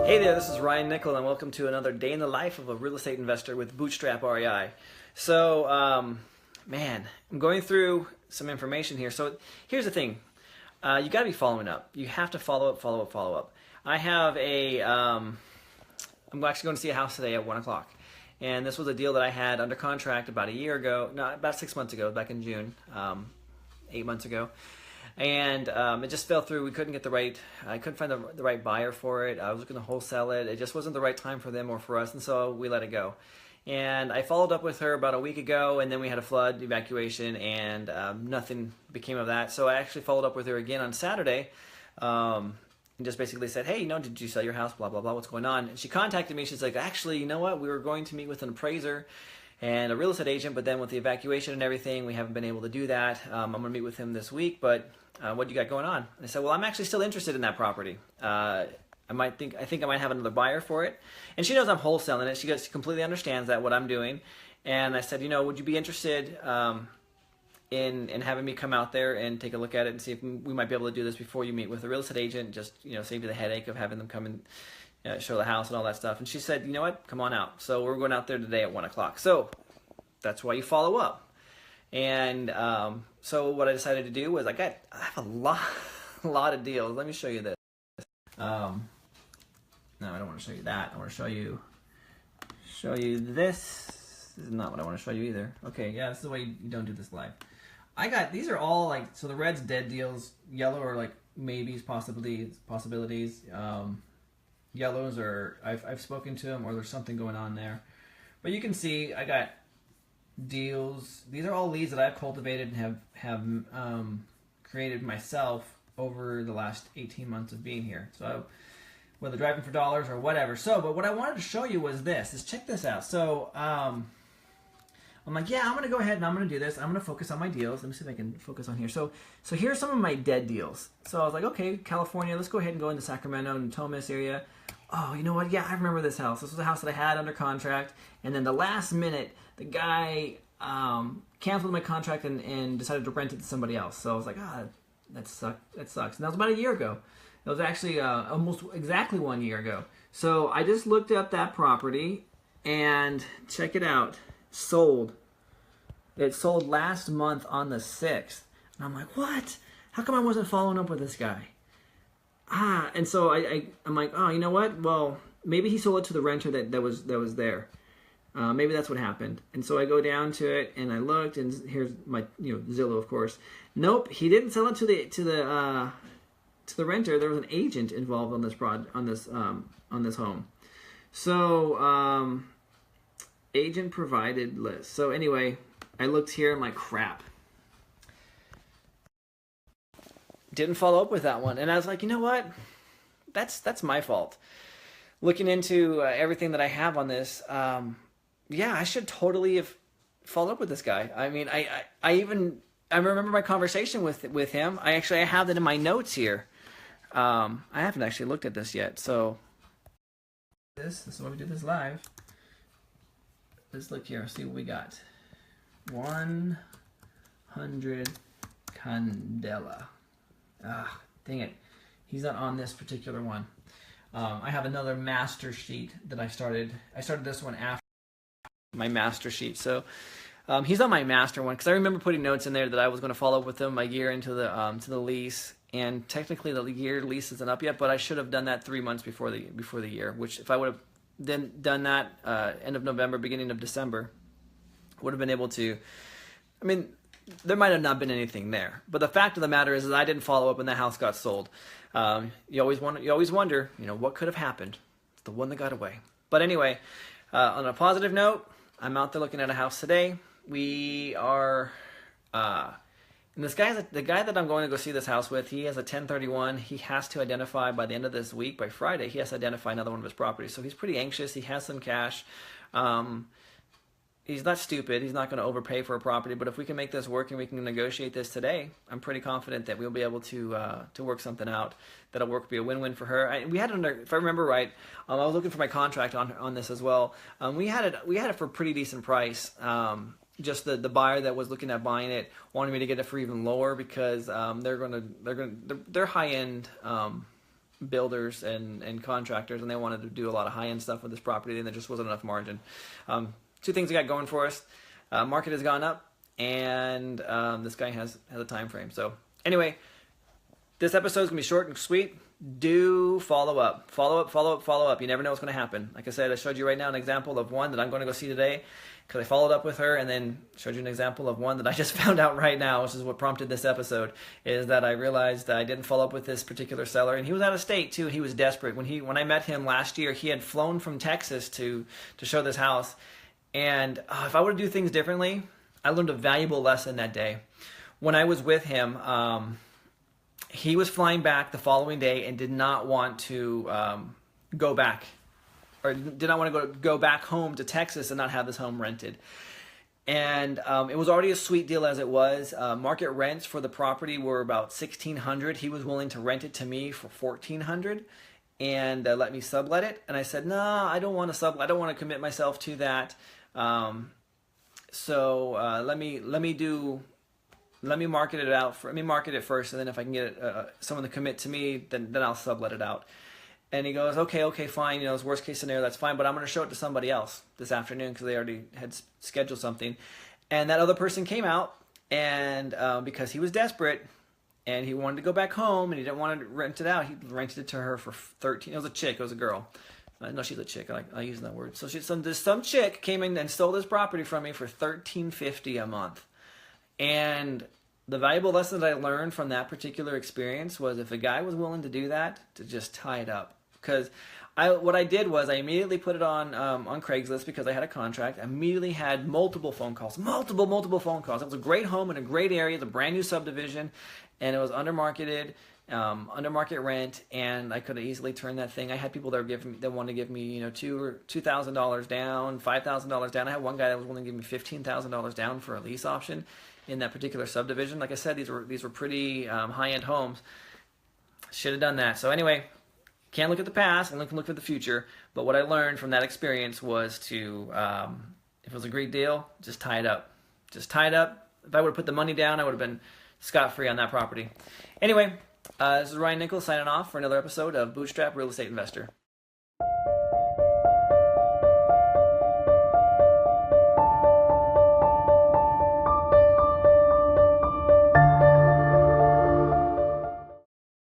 Hey there, this is Ryan Nickel, and welcome to another day in the life of a real estate investor with Bootstrap REI. So, man, I'm going through some information here. So here's the thing. You got to be following up. You have to follow up. I have I'm actually going to see a house today at 1 o'clock. And this was a deal that I had under contract about a year ago, no, about 6 months ago, back in June, 8 months ago. And it just fell through. I couldn't find the right buyer for it. I was looking to wholesale it. It just wasn't the right time for them or for us, and so we let it go. And I followed up with her about a week ago, and then we had a flood evacuation, and nothing became of that. So I actually followed up with her again on Saturday, and just basically said, hey, did you sell your house, blah, blah, blah, what's going on? And she contacted me. She's like, actually, you know what? We were going to meet with an appraiser and a real estate agent, but then with the evacuation and everything, we haven't been able to do that. I'm going to meet with him this week, but what do you got going on? And I said, well, I'm actually still interested in that property. I think I might have another buyer for it. And she knows I'm wholesaling it. She completely understands that, what I'm doing. And I said, would you be interested in having me come out there and take a look at it and see if we might be able to do this before you meet with a real estate agent, just, save you the headache of having them come and show the house and all that stuff. And she said, you know what, come on out. So we're going out there today at 1 o'clock. So that's why you follow up. And so what I decided to do was I have a lot of deals. Let me show you this. No, I don't want to show you that. I want to show you this. This is not what I want to show you either. Okay, yeah, this is the way you don't do this live. These are all so the red's dead deals, yellow are like maybes, possibilities. Yellows are, I've spoken to them, or there's something going on there. But you can see I got deals. These are all leads that I've cultivated and have created myself over the last 18 months of being here. So whether driving for dollars or whatever. But what I wanted to show you was this. Check this out. So I'm like, yeah, I'm going to go ahead and I'm going to do this. I'm going to focus on my deals. Let me see if I can focus on here. So here's some of my dead deals. So I was like, okay, California, let's go ahead and go into Sacramento and Tomas area. Oh, you know what? Yeah, I remember this house. This was a house that I had under contract. And then the last minute, the guy canceled my contract and decided to rent it to somebody else. So I was like, that sucks. And that was about a year ago. It was actually almost exactly 1 year ago. So I just looked up that property and check it out. Sold. It sold last month on the 6th. And I'm like, what? How come I wasn't following up with this guy? And so I'm like, oh, you know what? Well, maybe he sold it to the renter that was there. Maybe that's what happened. And so I go down to it and I looked, and here's my Zillow, of course. Nope, he didn't sell it to the renter. There was an agent involved on this home. So agent provided list. So anyway, I looked here. I'm like, crap. Didn't follow up with that one, and I was like, you know what? That's my fault. Looking into everything that I have on this, yeah, I should totally have followed up with this guy. I mean, I remember my conversation with him. I have that in my notes here. I haven't actually looked at this yet. So this is why we do this live. Let's look here. See what we got. 100 Candela. Dang it. He's not on this particular one. I have another master sheet that I started. I started this one after my master sheet. So he's on my master one because I remember putting notes in there that I was going to follow up with him a year into the lease. And technically the year lease isn't up yet, but I should have done that 3 months before the year. Which if I would have then done that end of November, beginning of December, would have been able to. I mean, there might have not been anything there, but the fact of the matter is that I didn't follow up and the house got sold. You always wonder, what could have happened. It's the one that got away. But anyway, on a positive note, I'm out there looking at a house today. We are, and the guy that I'm going to go see this house with, he has a 1031. He has to identify by the end of this week, by Friday, he has to identify another one of his properties. So he's pretty anxious. He has some cash. He's not stupid. He's not going to overpay for a property. But if we can make this work and we can negotiate this today, I'm pretty confident that we'll be able to work something out that'll work, be a win-win for her. We had it under, if I remember right, I was looking for my contract on this as well. We had it for a pretty decent price. Just the buyer that was looking at buying it wanted me to get it for even lower because they're high end builders and contractors, and they wanted to do a lot of high-end stuff with this property, and there just wasn't enough margin. Two things we got going for us. Market has gone up, and this guy has a time frame. So anyway, this episode is going to be short and sweet. Do follow up. Follow up. You never know what's going to happen. Like I said, I showed you right now an example of one that I'm going to go see today because I followed up with her, and then showed you an example of one that I just found out right now, which is what prompted this episode, is that I realized I didn't follow up with this particular seller, and he was out of state too. He was desperate. When I met him last year, he had flown from Texas to show this house, and if I were to do things differently, I learned a valuable lesson that day. When I was with him, he was flying back the following day and did not want to go back, or did not want to go back home to Texas and not have this home rented. And it was already a sweet deal as it was. Market rents for the property were about $1,600. He was willing to rent it to me for $1,400 and let me sublet it. And I said, no, I don't want to sublet. I don't want to commit myself to that. So let me market it out. Let me market it first, and then if I can get someone to commit to me, then I'll sublet it out. And he goes, okay, fine. It's worst case scenario, that's fine. But I'm going to show it to somebody else this afternoon because they already had scheduled something. And that other person came out, and because he was desperate and he wanted to go back home and he didn't want to rent it out, he rented it to her for $13. It was a chick. It was a girl. No, she's a chick. I use that word. So some chick came in and stole this property from me for $13.50 a month. And the valuable lesson that I learned from that particular experience was if a guy was willing to do that, to just tie it up. Because what I did was I immediately put it on Craigslist because I had a contract. I immediately had multiple phone calls. Multiple phone calls. It was a great home in a great area. It's a brand new subdivision, and it was under market rent, and I could have easily turned that thing. I had people that wanted to give me, $2,000 down, $5,000 down. I had one guy that was willing to give me $15,000 down for a lease option in that particular subdivision. Like I said, these were pretty high-end homes. Should have done that. So anyway, can't look at the past and look at the future. But what I learned from that experience was to, if it was a great deal, just tie it up. Just tie it up. If I would have put the money down, I would have been scot-free on that property. Anyway, this is Ryan Nichols signing off for another episode of Bootstrap Real Estate Investor.